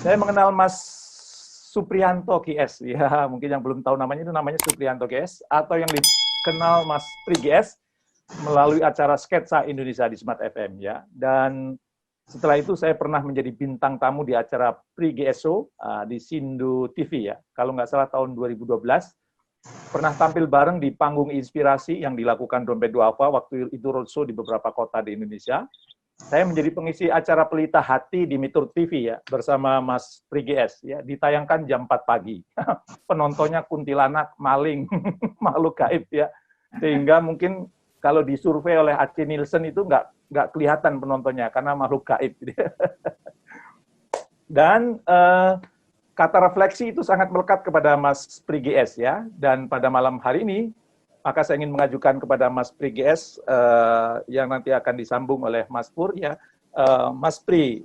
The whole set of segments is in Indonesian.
Saya mengenal Mas Supriyanto GS, ya mungkin yang belum tahu namanya itu namanya Supriyanto GS, atau yang dikenal Mas Pri GS melalui acara Sketsa Indonesia di Smart FM ya. Dan setelah itu saya pernah menjadi bintang tamu di acara Pri GSO di Sindo TV ya. Kalau nggak salah tahun 2012 pernah tampil bareng di panggung inspirasi yang dilakukan Dompet Duafa waktu itu roadshow di beberapa kota di Indonesia. Saya menjadi pengisi acara Pelita Hati di Mitur TV ya bersama Mas Pri GS ya, ditayangkan jam 4 pagi. Penontonnya kuntilanak, maling, makhluk gaib ya. Sehingga mungkin kalau disurvei oleh Aceh Nielsen itu nggak kelihatan penontonnya karena makhluk gaib. Dan kata refleksi itu sangat melekat kepada Mas Pri GS ya. Dan pada malam hari ini maka saya ingin mengajukan kepada Mas Pri GS yang nanti akan disambung oleh Mas Pur ya. Mas Pri,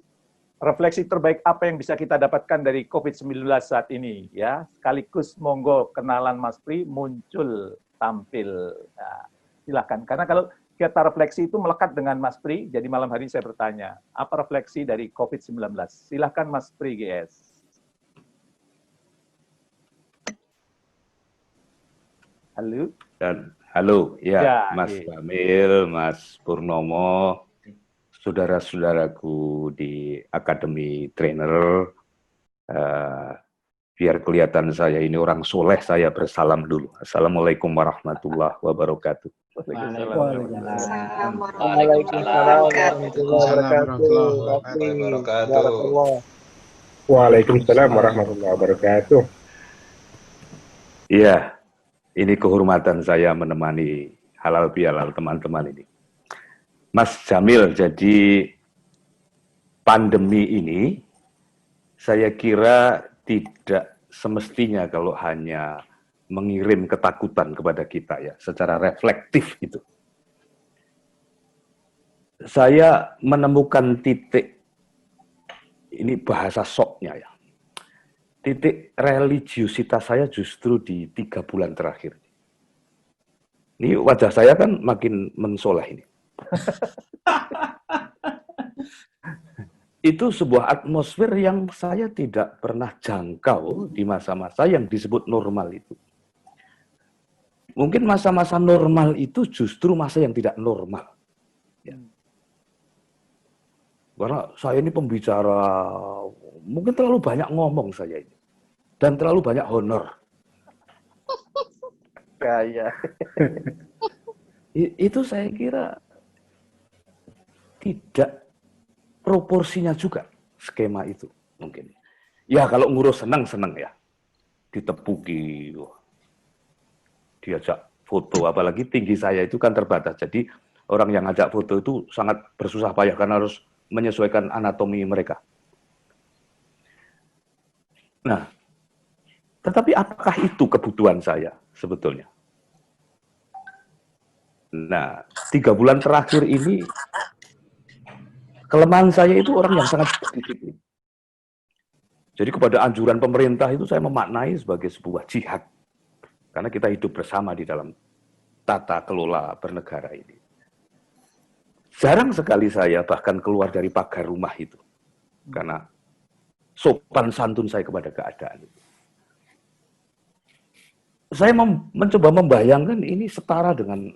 refleksi terbaik apa yang bisa kita dapatkan dari COVID-19 saat ini ya. Sekaligus monggo kenalan Mas Pri muncul tampil. Nah, silakan. Karena kalau kita refleksi itu melekat dengan Mas Pri, jadi malam hari ini saya bertanya, apa refleksi dari COVID-19? Silakan Mas Pri GS. Halo. Dan halo, ya Mas Jamil, Mas Purnomo, saudara-saudaraku di Akademi Trainer, biar kelihatan saya ini orang soleh, saya bersalam dulu. Assalamualaikum warahmatullahi wabarakatuh. Waalaikumsalam warahmatullahi wabarakatuh. Waalaikumsalam warahmatullahi wabarakatuh. Iya, ini kehormatan saya menemani halal bihalal teman-teman ini. Mas Jamil, jadi pandemi ini saya kira tidak semestinya kalau hanya mengirim ketakutan kepada kita ya, secara reflektif itu. Saya menemukan titik, ini bahasa soknya ya, titik religiusitas saya justru di 3 bulan terakhir. Ini wajah saya kan makin mensoleh ini. Itu sebuah atmosfer yang saya tidak pernah jangkau di masa-masa yang disebut normal itu. Mungkin masa-masa normal itu justru masa yang tidak normal. Ya. Karena saya ini pembicara, mungkin terlalu banyak ngomong saya ini. Dan terlalu banyak honor. Ya. Itu saya kira tidak proporsinya juga skema itu mungkin. Ya kalau ngurus senang ya. Ditepuki, diajak foto, apalagi tinggi saya itu kan terbatas. Jadi orang yang ngajak foto itu sangat bersusah payah karena harus menyesuaikan anatomi mereka. Nah, tetapi apakah itu kebutuhan saya sebetulnya? Nah, 3 bulan terakhir ini, kelemahan saya itu orang yang sangat berdisiplin. Jadi kepada anjuran pemerintah itu saya memaknai sebagai sebuah jihad. Karena kita hidup bersama di dalam tata kelola bernegara ini. Jarang sekali saya bahkan keluar dari pagar rumah itu. Karena sopan santun saya kepada keadaan itu. Saya mencoba membayangkan ini setara dengan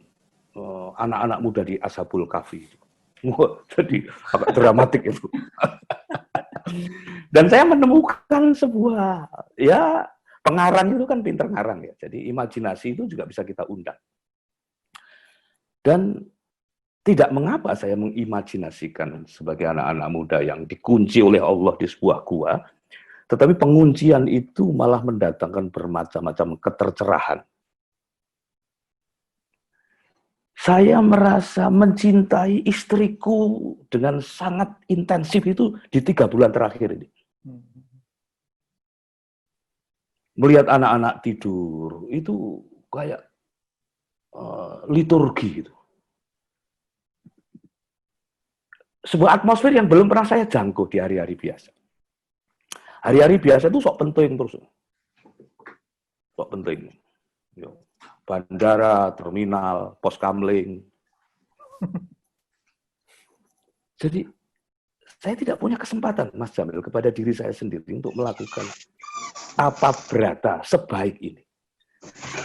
anak-anak muda di Ashabul Kahfi. Jadi agak dramatik itu. Dan saya menemukan sebuah, ya pengarang itu kan pinter ngarang ya. Jadi imajinasi itu juga bisa kita undang. Dan tidak mengapa saya mengimajinasikan sebagai anak-anak muda yang dikunci oleh Allah di sebuah gua, tetapi penguncian itu malah mendatangkan bermacam-macam ketercerahan. Saya merasa mencintai istriku dengan sangat intensif itu di 3 bulan terakhir ini. Melihat anak-anak tidur, itu kayak liturgi gitu. Sebuah atmosfer yang belum pernah saya jangkau di hari-hari biasa. Hari-hari biasa itu sok penting terus. Sok penting. Bandara, terminal, pos kamling. Jadi saya tidak punya kesempatan, Mas Jamil, kepada diri saya sendiri untuk melakukan apa berata sebaik ini.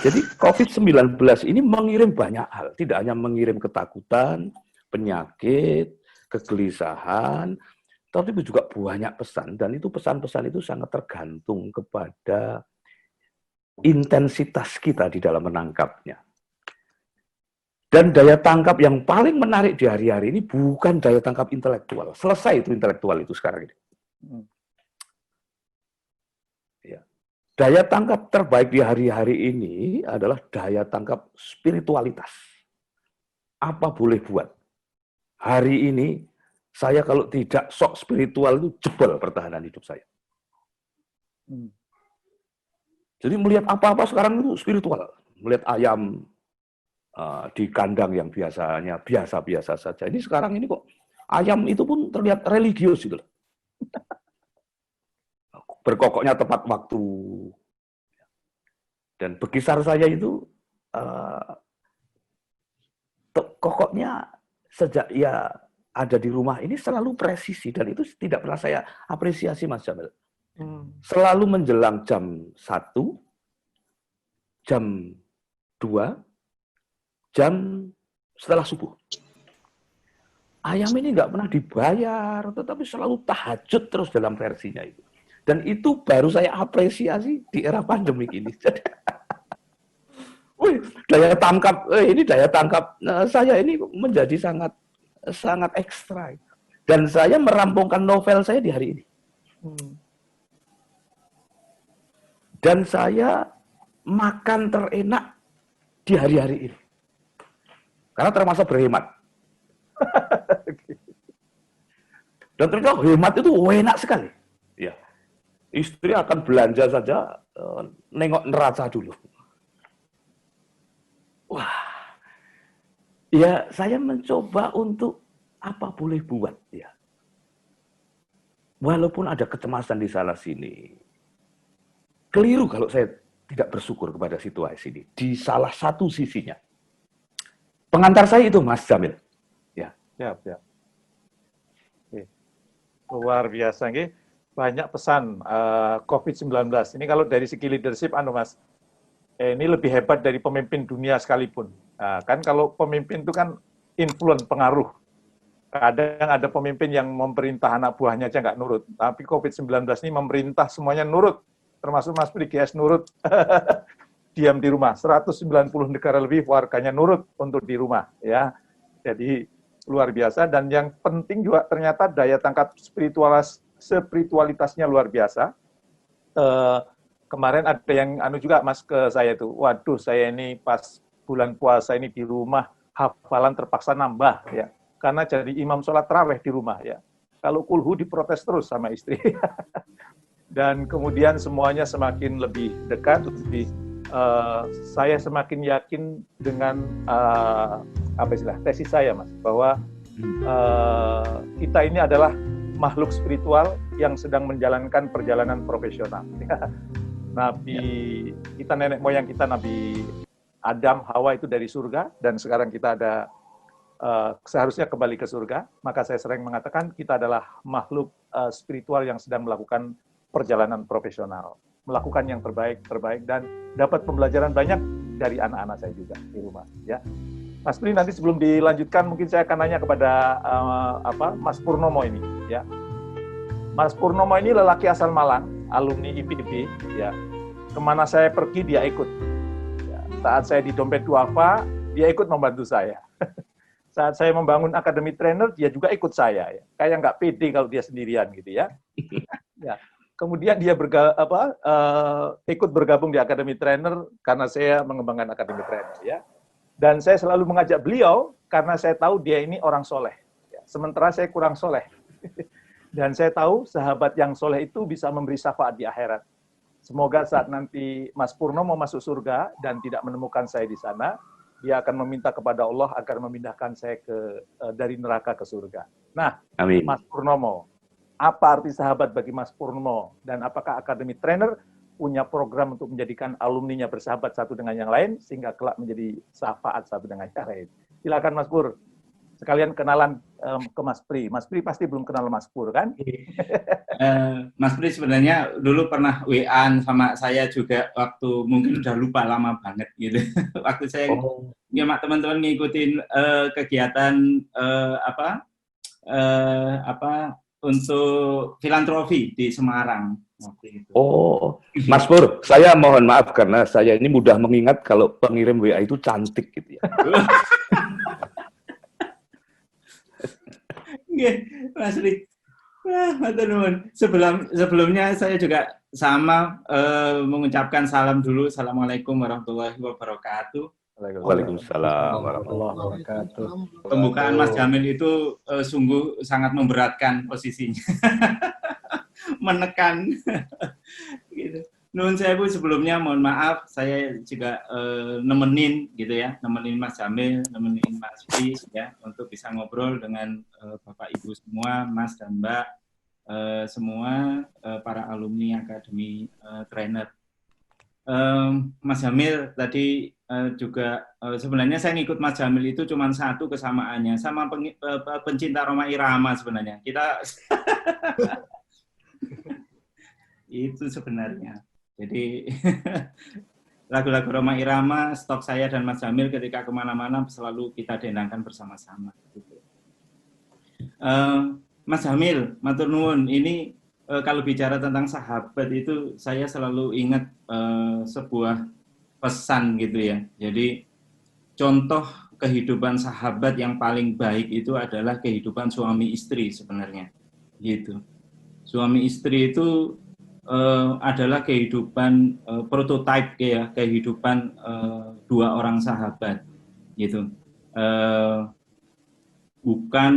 Jadi COVID-19 ini mengirim banyak hal, tidak hanya mengirim ketakutan, penyakit, kegelisahan, tapi juga banyak pesan, dan itu pesan-pesan itu sangat tergantung kepada intensitas kita di dalam menangkapnya. Dan daya tangkap yang paling menarik di hari-hari ini bukan daya tangkap intelektual. Selesai itu intelektual itu sekarang ini. Ya. Daya tangkap terbaik di hari-hari ini adalah daya tangkap spiritualitas. Apa boleh buat? Hari ini, saya kalau tidak sok spiritual itu jebol pertahanan hidup saya. Jadi melihat apa-apa sekarang itu spiritual. Melihat ayam di kandang yang biasanya biasa-biasa saja. Ini sekarang ini kok ayam itu pun terlihat religius gitu. Berkokoknya tepat waktu. Dan bekisar saya itu kokoknya sejak ia ada di rumah ini selalu presisi, dan itu tidak pernah saya apresiasi, Mas Jamil. Selalu menjelang jam 1, jam 2, jam setelah subuh. Ayam ini nggak pernah dibayar, tetapi selalu tahajud terus dalam versinya itu. Dan itu baru saya apresiasi di era pandemi ini. Wih, daya tangkap saya ini menjadi sangat sangat ekstra. Dan saya merampungkan novel saya di hari ini. Dan saya makan terenak di hari-hari ini. Karena termasuk berhemat. Dan ternyata hemat itu enak sekali. Ya. Istri akan belanja saja, nengok neraca dulu. Wah, ya saya mencoba untuk apa boleh buat. Ya. Walaupun ada kecemasan di sana sini, keliru kalau saya tidak bersyukur kepada situasi ini. Di salah satu sisinya. Pengantar saya itu Mas Jamil. Ya. Siap. Oke. Luar biasa. Nggih. Banyak pesan COVID-19. Ini kalau dari segi leadership, Mas, ini lebih hebat dari pemimpin dunia sekalipun. Nah, kan kalau pemimpin itu kan influence, pengaruh. Kadang ada pemimpin yang memerintah anak buahnya aja nggak nurut. Tapi COVID-19 ini memerintah semuanya nurut. Termasuk Mas PGS nurut. Diam di rumah, 190 negara lebih warganya nurut untuk di rumah, ya. Jadi luar biasa, dan yang penting juga ternyata daya tangkap spiritualitasnya luar biasa. Kemarin ada yang juga Mas ke saya itu, waduh saya ini pas bulan puasa ini di rumah hafalan terpaksa nambah, ya, karena jadi imam sholat tarawih di rumah, ya. Kalau kulhu diprotes terus sama istri. Dan kemudian semuanya semakin lebih dekat, saya semakin yakin dengan tesis saya, Mas, bahwa kita ini adalah makhluk spiritual yang sedang menjalankan perjalanan profesional. Kita nenek moyang kita Nabi Adam, Hawa itu dari surga, dan sekarang kita ada seharusnya kembali ke surga. Maka saya sering mengatakan kita adalah makhluk spiritual yang sedang melakukan perjalanan profesional, melakukan yang terbaik, dan dapat pembelajaran banyak dari anak-anak saya juga di rumah. Ya, Mas Pri, nanti sebelum dilanjutkan, mungkin saya akan nanya kepada Mas Purnomo ini. Ya, Mas Purnomo ini lelaki asal Malang, alumni IPB. Ya, kemana saya pergi dia ikut. Ya, saat saya di Dompet Duafa, dia ikut membantu saya. Saat saya membangun Akademi Trainer, dia juga ikut saya. Ya. Kayak nggak pede kalau dia sendirian gitu ya. Ya. Kemudian dia ikut bergabung di Akademi Trainer karena saya mengembangkan Akademi Trainer, ya. Dan saya selalu mengajak beliau karena saya tahu dia ini orang soleh. Ya. Sementara saya kurang soleh. Dan saya tahu sahabat yang soleh itu bisa memberi syafaat di akhirat. Semoga saat nanti Mas Purnomo masuk surga dan tidak menemukan saya di sana, dia akan meminta kepada Allah agar memindahkan saya dari neraka ke surga. Nah, amin. Mas Purnomo, apa arti sahabat bagi Mas Purnomo, dan apakah Akademi Trainer punya program untuk menjadikan alumninya bersahabat satu dengan yang lain sehingga kelak menjadi syafaat satu dengan yang lain? Silakan Mas Pur, sekalian kenalan ke Mas Pri. Mas Pri pasti belum kenal Mas Pur kan? Mas Pri sebenarnya dulu pernah WA-an sama saya juga waktu mungkin udah lupa lama banget gitu. Waktu saya sama teman-teman ngikutin kegiatan untuk filantropi di Semarang waktu itu. Oh, Mas Pur, saya mohon maaf karena saya ini mudah mengingat kalau pengirim WA itu cantik gitu ya. Mas Rik, sebelumnya saya juga sama mengucapkan salam dulu. Assalamualaikum warahmatullahi wabarakatuh. Waalaikumsalam warahmatullahi wabarakatuh. Pembukaan Mas Jamil itu sungguh sangat memberatkan posisinya, menekan. Gitu. Nuhun sewu sebelumnya, mohon maaf, saya juga nemenin gitu ya, nemenin Mas Jamil, nemenin Mas Pri ya, untuk bisa ngobrol dengan Bapak Ibu semua, Mas dan Mbak, semua para alumni Akademi Trainer. Mas Jamil tadi juga sebenarnya saya ngikut Mas Jamil itu cuma satu kesamaannya, sama pencinta Rhoma Irama sebenarnya. Kita itu sebenarnya. Jadi lagu-lagu Rhoma Irama, stok saya dan Mas Jamil ketika kemana-mana selalu kita dendangkan bersama-sama. Gitu. Mas Jamil, matur nuwun, ini kalau bicara tentang sahabat itu saya selalu ingat sebuah pesan gitu ya. Jadi contoh kehidupan sahabat yang paling baik itu adalah kehidupan suami istri sebenarnya. Gitu. Suami istri itu adalah kehidupan prototipe ya, kehidupan dua orang sahabat gitu. Bukan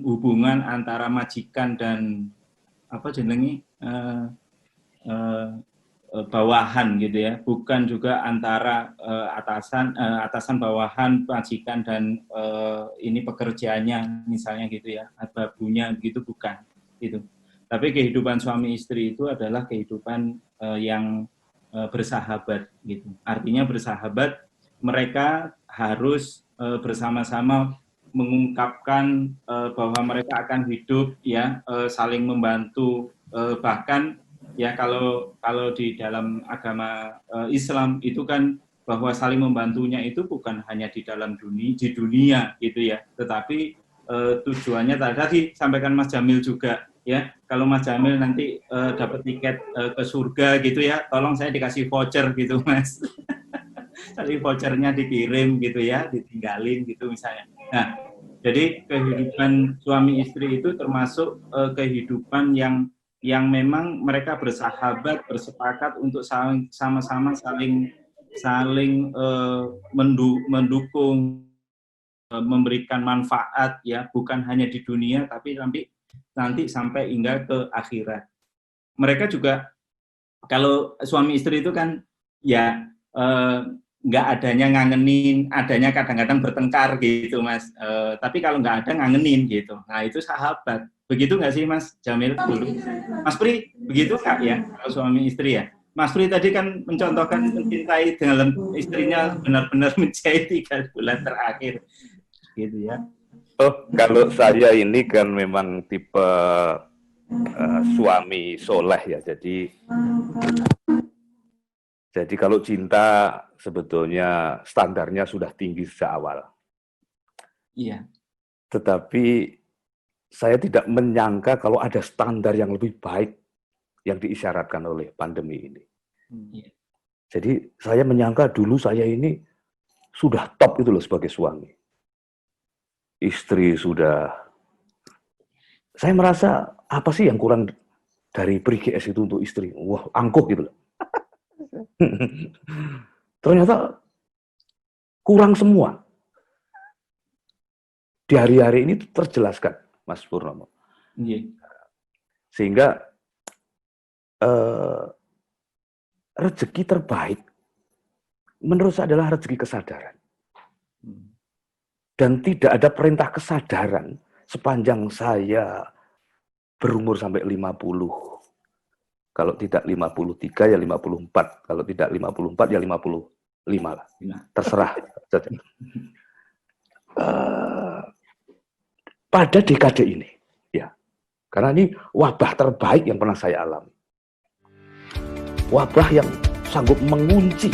hubungan antara majikan dan apa jenenge bawahan gitu ya, bukan juga antara atasan bawahan, majikan dan ini pekerjaannya misalnya gitu ya, babunya gitu, bukan gitu. Tapi kehidupan suami istri itu adalah kehidupan yang bersahabat gitu. Artinya bersahabat, mereka harus bersama-sama mengungkapkan bahwa mereka akan hidup ya, saling membantu, bahkan ya kalau di dalam agama Islam itu kan bahwa saling membantunya itu bukan hanya di dalam dunia gitu ya, tetapi tujuannya tadi sampaikan Mas Jamil juga ya, kalau Mas Jamil nanti dapat tiket ke surga gitu ya, tolong saya dikasih voucher gitu Mas. Tapi vouchernya dikirim gitu ya, ditinggalin gitu misalnya. Nah, jadi kehidupan suami istri itu termasuk kehidupan yang memang mereka bersahabat, bersepakat untuk sama-sama saling mendukung, memberikan manfaat ya, bukan hanya di dunia tapi nanti sampai hingga ke akhirat. Mereka juga kalau suami istri itu kan ya nggak adanya ngangenin, adanya kadang-kadang bertengkar gitu Mas. Tapi kalau nggak ada ngangenin gitu. Nah itu sahabat. Begitu nggak sih Mas Jamil dulu? Mas Pri, begitu Kak ya kalau suami istri ya? Mas Pri tadi kan mencontohkan mencintai dengan istrinya benar-benar menjadi 3 bulan terakhir. Gitu ya. Oh, kalau saya ini kan memang tipe suami soleh ya, jadi kalau cinta sebetulnya standarnya sudah tinggi sejak awal. Iya. Tetapi saya tidak menyangka kalau ada standar yang lebih baik yang diisyaratkan oleh pandemi ini. Iya. Jadi saya menyangka dulu saya ini sudah top itu loh sebagai suami. Istri sudah, saya merasa apa sih yang kurang dari PRIGS itu untuk istri? Wah, angkuh gitu loh. Ternyata kurang semua. Di hari-hari ini terjelaskan, Mas Purnomo. Sehingga rezeki terbaik menurut saya adalah rezeki kesadaran. Dan tidak ada perintah kesadaran sepanjang saya berumur sampai 50. Kalau tidak 53 ya 54. Kalau tidak 54 ya 55 lah. Terserah. pada dekade ini, ya, karena ini wabah terbaik yang pernah saya alami, wabah yang sanggup mengunci